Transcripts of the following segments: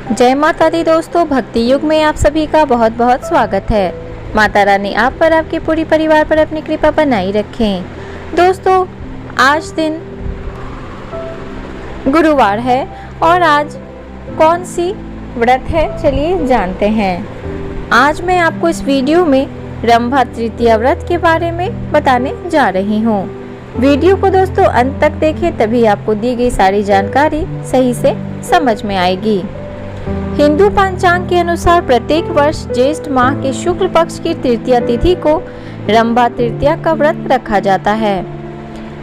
जय माता दी दोस्तों, भक्ति युग में आप सभी का बहुत बहुत स्वागत है। माता रानी आप पर, आपके पूरी परिवार पर अपनी कृपा बनाई रखें। दोस्तों, आज दिन गुरुवार है और आज कौन सी व्रत है, चलिए जानते हैं। आज मैं आपको इस वीडियो में रंभा तृतीया व्रत के बारे में बताने जा रही हूँ। वीडियो को दोस्तों अंत तक देखें, तभी आपको दी गई सारी जानकारी सही से समझ में आएगी। हिंदू पंचांग के अनुसार प्रत्येक वर्ष ज्येष्ठ माह के शुक्ल पक्ष की तृतीया तिथि को रंभा तृतीया का व्रत रखा जाता है।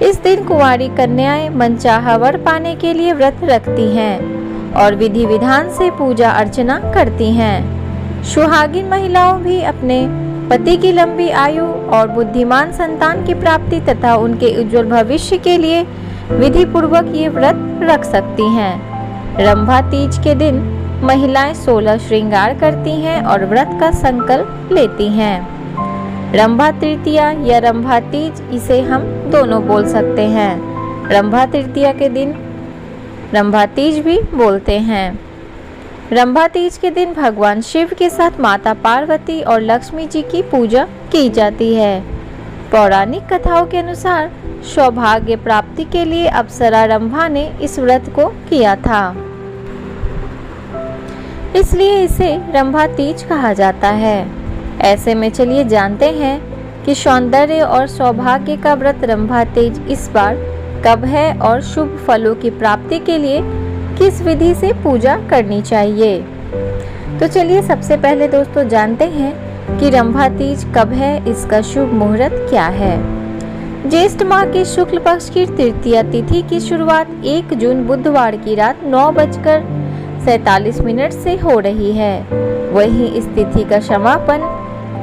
इस दिन कुंवारी कन्याएं मनचाहा वर पाने के लिए व्रत रखती हैं और विधि विधान से पूजा अर्चना करती हैं। सुहागिन महिलाओं भी अपने पति की लंबी आयु और बुद्धिमान संतान की प्राप्ति तथा उनके उज्जवल भविष्य के लिए विधि पूर्वक ये व्रत रख सकती हैं। रंभा तीज के दिन महिलाएं 16 श्रृंगार करती हैं और व्रत का संकल्प लेती हैं। रंभा तृतीया या रंभा तीज, इसे हम दोनों बोल सकते हैं। रंभा तृतीया के दिन रंभा तीज भी बोलते हैं। रंभा तीज के दिन भगवान शिव के साथ माता पार्वती और लक्ष्मी जी की पूजा की जाती है। पौराणिक कथाओं के अनुसार सौभाग्य प्राप्ति के लिए अप्सरा रंभा ने इस व्रत को किया था, इसलिए इसे रंभा तीज कहा जाता है। ऐसे में चलिए जानते हैं कि सौंदर्य और सौभाग्य का व्रत रंभा तीज इस बार कब है और शुभ फलों की प्राप्ति के लिए किस विधि से पूजा करनी चाहिए। तो चलिए सबसे पहले दोस्तों जानते हैं कि रंभा तीज कब है, इसका शुभ मुहूर्त क्या है। ज्येष्ठ माह के शुक्ल पक्ष की तृतीया तिथि की शुरुआत 1 जून बुधवार की रात 9:47 से हो रही है। वहीं इस तिथि का समापन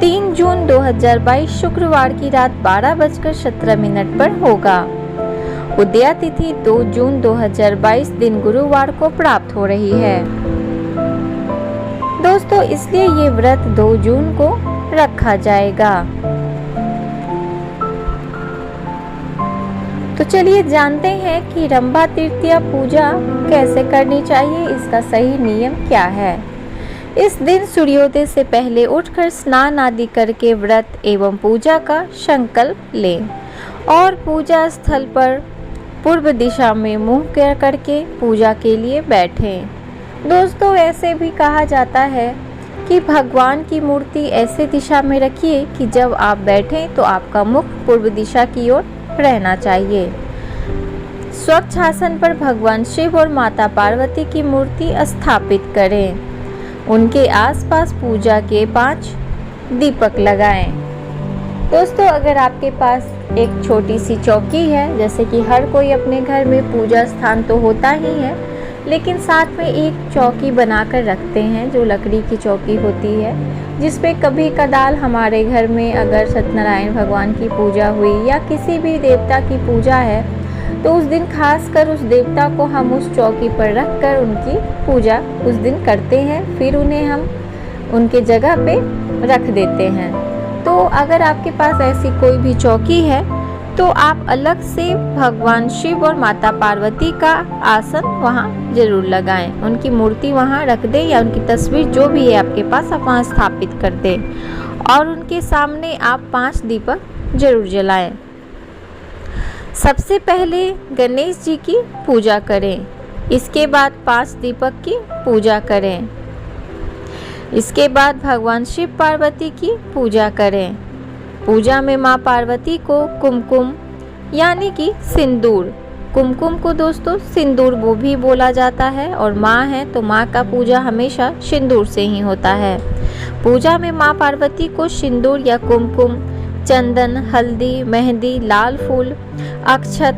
3 जून 2022 शुक्रवार की रात 12:17 पर होगा। उदया तिथि 2 जून 2022 दिन गुरुवार को प्राप्त हो रही है। दोस्तों, इसलिए ये व्रत 2 जून को रखा जाएगा। तो चलिए जानते हैं कि रंभा तृतीया पूजा कैसे करनी चाहिए, इसका सही नियम क्या है। इस दिन सूर्योदय से पहले उठकर स्नान आदि करके व्रत एवं पूजा का संकल्प लें और पूजा स्थल पर पूर्व दिशा में मुंह करके पूजा के लिए बैठें। दोस्तों, ऐसे भी कहा जाता है कि भगवान की मूर्ति ऐसे दिशा में रखिए कि जब आप बैठें तो आपका मुख पूर्व दिशा की ओर रहना चाहिए। स्वच्छ आसन पर भगवान शिव और माता पार्वती की मूर्ति स्थापित करें। उनके आसपास पूजा के 5 दीपक लगाएं। दोस्तों, अगर आपके पास एक छोटी सी चौकी है, जैसे कि हर कोई अपने घर में पूजा स्थान तो होता ही है, लेकिन साथ में एक चौकी बनाकर रखते हैं जो लकड़ी की चौकी होती है, जिसपे कभी कदाल हमारे घर में अगर सत्यनारायण भगवान की पूजा हुई या किसी भी देवता की पूजा है तो उस दिन खासकर उस देवता को हम उस चौकी पर रखकर उनकी पूजा उस दिन करते हैं, फिर उन्हें हम उनके जगह पे रख देते हैं। तो अगर आपके पास ऐसी कोई भी चौकी है तो आप अलग से भगवान शिव और माता पार्वती का आसन वहाँ जरूर लगाएं, उनकी मूर्ति वहाँ रख दें या उनकी तस्वीर जो भी है आपके पास आप वहाँ स्थापित कर दें और उनके सामने आप 5 दीपक जरूर जलाएं। सबसे पहले गणेश जी की पूजा करें, इसके बाद 5 दीपक की पूजा करें, इसके बाद भगवान शिव पार्वती की पूजा करें। पूजा में माँ पार्वती को कुमकुम यानी कि सिंदूर, कुमकुम को दोस्तों सिंदूर वो भी बोला जाता है और माँ है तो माँ का पूजा हमेशा सिंदूर से ही होता है। पूजा में माँ पार्वती को सिंदूर या कुमकुम, चंदन, हल्दी, मेहंदी, लाल फूल, अक्षत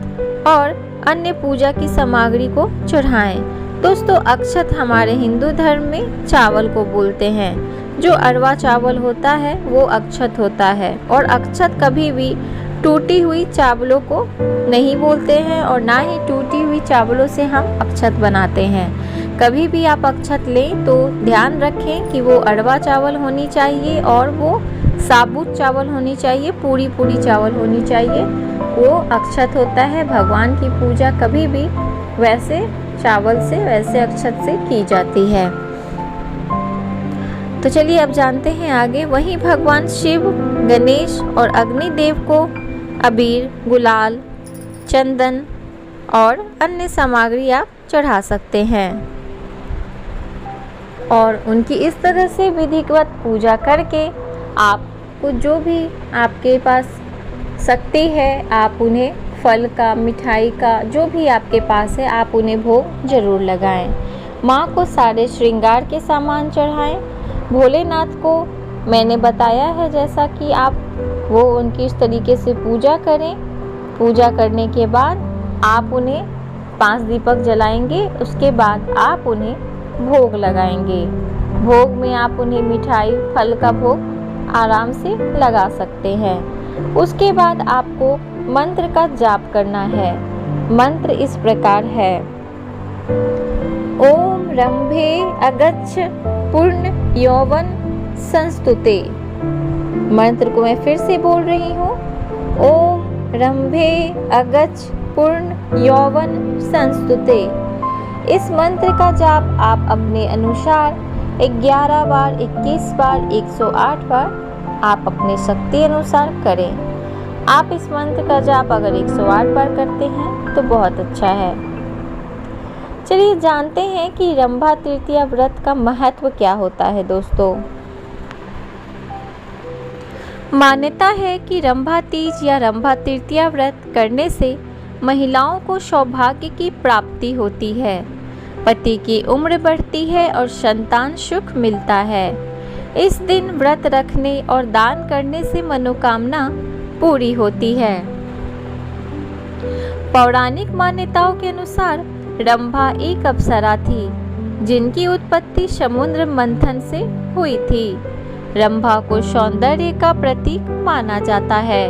और अन्य पूजा की सामग्री को चढ़ाएं। दोस्तों, अक्षत हमारे हिंदू धर्म में चावल को बोलते हैं। जो अरवा चावल होता है वो अक्षत होता है और अक्षत कभी भी टूटी हुई चावलों को नहीं बोलते हैं और ना ही टूटी हुई चावलों से हम अक्षत बनाते हैं। कभी भी आप अक्षत लें तो ध्यान रखें कि वो अरवा चावल होनी चाहिए और वो साबुत चावल होनी चाहिए, पूरी चावल होनी चाहिए, वो अक्षत होता है। भगवान की पूजा कभी भी वैसे चावल से, वैसे अक्षत से की जाती है। तो चलिए अब जानते हैं आगे। वहीं भगवान शिव, गणेश और अग्निदेव को अबीर, गुलाल, चंदन और अन्य सामग्री आप चढ़ा सकते हैं और उनकी इस तरह से विधिवत पूजा करके आपको जो भी आपके पास शक्ति है आप उन्हें फल का, मिठाई का, जो भी आपके पास है आप उन्हें भोग जरूर लगाएं। माँ को सारे श्रृंगार के सामान चढ़ाएं। भोलेनाथ को मैंने बताया है जैसा कि आप वो उनकी इस तरीके से पूजा करें। पूजा करने के बाद आप उन्हें 5 दीपक जलाएंगे। उसके बाद आप उन्हें भोग लगाएंगे। भोग में आप उन्हें मिठाई, फल का भोग आराम से लगा सकते हैं। उसके बाद आपको मंत्र का जाप करना है। मंत्र इस प्रकार है, ओम रंभे अगच्छ पूर्ण यौवन संस्तुते। मंत्र को मैं फिर से बोल रही हूँ, ओम रंभे अगच्छ पूर्ण यौवन संस्तुते। इस मंत्र का जाप आप अपने अनुसार 11 बार, 21 बार, 108 बार आप अपनी शक्ति अनुसार करें। आप इस मंत्र का जाप अगर 108 बार करते हैं तो बहुत अच्छा है। चलिए जानते हैं कि रंभा तृतीया व्रत का महत्व क्या होता है दोस्तों। मान्यता है कि रंभा तीज या रंभा तृतीया व्रत करने से महिलाओं को सौभाग्य की प्राप्ति होती है, पति की उम्र बढ़ती है और संतान सुख मिलता है। इस दिन व्रत रखने और दान करने से मनोकामना पूरी होती है। पौराणिक मान्यताओं के अनुसार रंभा एक अप्सरा थी जिनकी उत्पत्ति समुद्र मंथन से हुई थी। रंभा को सौंदर्य का प्रतीक माना जाता है,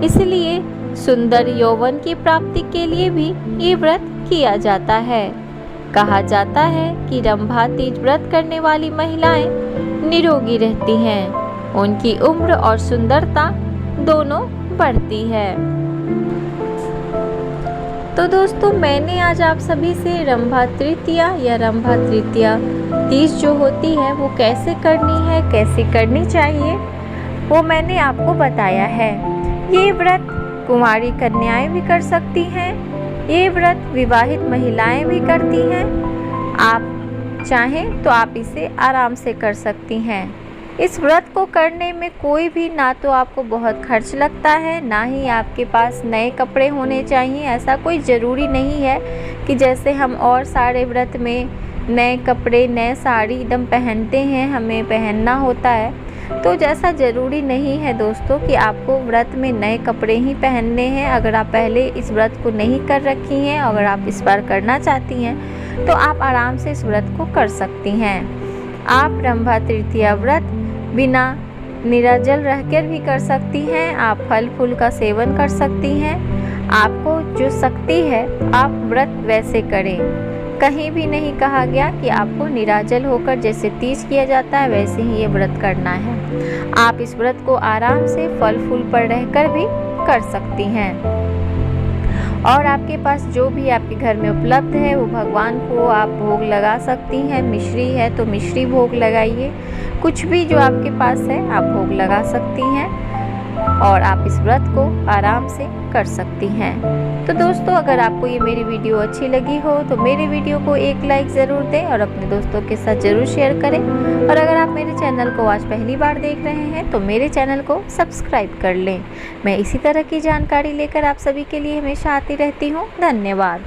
इसलिए सुंदर यौवन की प्राप्ति के लिए भी ये व्रत किया जाता है। कहा जाता है कि रंभा तीज व्रत करने वाली महिलाएं निरोगी रहती हैं, उनकी उम्र और सुंदरता दोनों बढ़ती है। तो दोस्तों मैंने आज आप सभी से रंभा तृतीया या रंभा तृतीया तीज जो होती है वो कैसे करनी है, कैसे करनी चाहिए, वो मैंने आपको बताया है। ये व्रत कुंवारी कन्याएं भी कर सकती हैं, ये व्रत विवाहित महिलाएं भी करती हैं। आप चाहें तो आप इसे आराम से कर सकती हैं। इस व्रत को करने में कोई भी ना तो आपको बहुत खर्च लगता है, ना ही आपके पास नए कपड़े होने चाहिए। ऐसा कोई ज़रूरी नहीं है कि जैसे हम और सारे व्रत में नए कपड़े, नए साड़ी एकदम पहनते हैं, हमें पहनना होता है। तो जैसा ज़रूरी नहीं है दोस्तों कि आपको व्रत में नए कपड़े ही पहनने हैं। अगर आप पहले इस व्रत को नहीं कर रखी हैं, अगर आप इस बार करना चाहती हैं तो आप आराम से इस व्रत को कर सकती हैं। आप रंभा तृतीया व्रत बिना निर्जल रहकर भी कर सकती हैं। आप फल फूल का सेवन कर सकती हैं। आपको जो शक्ति है आप व्रत वैसे करें। कहीं भी नहीं कहा गया कि आपको निराजल होकर जैसे तीज किया जाता है वैसे ही ये व्रत करना है। आप इस व्रत को आराम से फल फूल पर रहकर भी कर सकती हैं। और आपके पास जो भी आपके घर में उपलब्ध है वो भगवान को आप भोग लगा सकती हैं। मिश्री है तो मिश्री भोग लगाइए, कुछ भी जो आपके पास है आप भोग लगा सकती हैं और आप इस व्रत को आराम से कर सकती हैं। तो दोस्तों अगर आपको ये मेरी वीडियो अच्छी लगी हो तो मेरे वीडियो को एक लाइक ज़रूर दें और अपने दोस्तों के साथ ज़रूर शेयर करें। और अगर आप मेरे चैनल को आज पहली बार देख रहे हैं तो मेरे चैनल को सब्सक्राइब कर लें। मैं इसी तरह की जानकारी लेकर आप सभी के लिए हमेशा आती रहती हूँ। धन्यवाद।